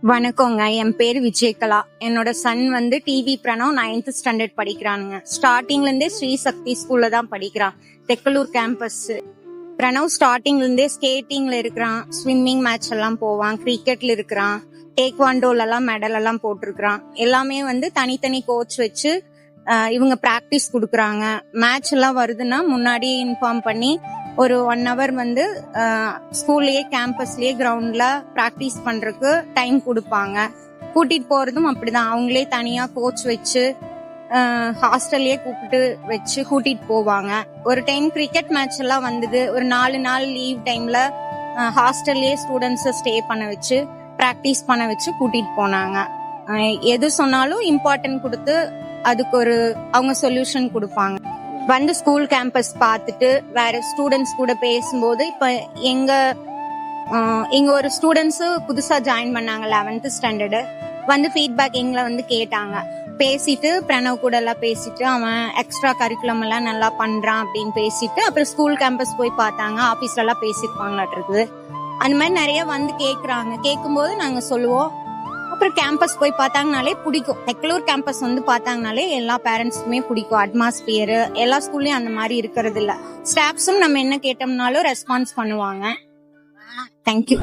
வணக்கங்க. என் பேரு விஜயகலா. என்னோட சன் வந்து டிவி பிரணவ் 9th ஸ்டாண்டர்ட் படிக்கிறானுங்க. ஸ்டார்டிங்ல இருந்தே ஸ்ரீ சக்தி ஸ்கூல்ல தான் படிக்கிறான். தெக்கலூர் கேம்பஸ். பிரணவ் ஸ்டார்டிங்ல இருந்தே ஸ்கேட்டிங்ல இருக்கிறான், ஸ்விம்மிங் மேட்ச் எல்லாம் போவான், கிரிக்கெட்ல இருக்கிறான், டேக்வாண்டோல எல்லாம் மெடல் எல்லாம் போட்டிருக்கிறான். எல்லாமே வந்து தனித்தனி கோச் வச்சு இவங்க பிராக்டிஸ் கொடுக்குறாங்க. மேட்ச் எல்லாம் வருதுன்னா முன்னாடி இன்ஃபார்ம் பண்ணி ஒரு 1 hour வந்து ஸ்கூல்லயே கேம்பஸ்லயே கிரவுண்ட்ல பிராக்டிஸ் பண்றதுக்கு டைம் கொடுப்பாங்க. கூட்டிட்டு போறதும் அப்படிதான், அவங்களே தனியா கோச் வச்சு ஹாஸ்டல்லயே கூப்பிட்டு வச்சு கூட்டிட்டு போவாங்க. ஒரு டைம் கிரிக்கெட் மேட்ச் எல்லாம் வந்தது, ஒரு 4 நாள் லீவ் டைம்ல ஹாஸ்டல்லயே ஸ்டூடெண்ட்ஸ் ஸ்டே பண்ண வச்சு பிராக்டிஸ் பண்ண வச்சு கூட்டிட்டு போனாங்க. எது சொன்னாலும் இம்பார்ட்டன்ட் கொடுத்து அதுக்கு ஒரு அவங்க சொல்யூஷன் கொடுப்பாங்க. வந்து ஸ்கூல் கேம்பஸ் பார்த்துட்டு வேற ஸ்டூடெண்ட்ஸ் கூட பேசும்போது, இப்ப இங்க ஒரு ஸ்டூடெண்ட்ஸ் புதுசா ஜாயின் பண்ணாங்க 11th ஸ்டாண்டர்டு. வந்து ஃபீட்பேக் எங்களை வந்து கேட்டாங்க. பேசிட்டு பிரணவ் கூட எல்லாம் பேசிட்டு அவன் எக்ஸ்ட்ரா கரிக்குலம் எல்லாம் நல்லா பண்றான் அப்படின்னு பேசிட்டு அப்புறம் ஸ்கூல் கேம்பஸ் போய் பார்த்தாங்க. ஆபீஸ்ல எல்லாம் பேசிருப்பாங்களாட்டு இருக்குது. அந்த மாதிரி நிறைய வந்து கேக்குறாங்க. கேட்கும்போது நாங்க சொல்லுவோம். அப்புறம் கேம்பஸ் போய் பார்த்தாங்கனாலே பிடிக்கும். தெக்கலூர் கேம்பஸ் வந்து பார்த்தாங்கனாலே எல்லா பேரண்ட்ஸ்க்குமே பிடிக்கும். அட்மாஸ்பியர் எல்லா ஸ்கூல்லயும் அந்த மாதிரி இருக்கிறது இல்ல. ஸ்டாஃப்ஸும் நம்ம என்ன கேட்டோம்னாலும் ரெஸ்பான்ஸ் பண்ணுவாங்க. தேங்க்யூ.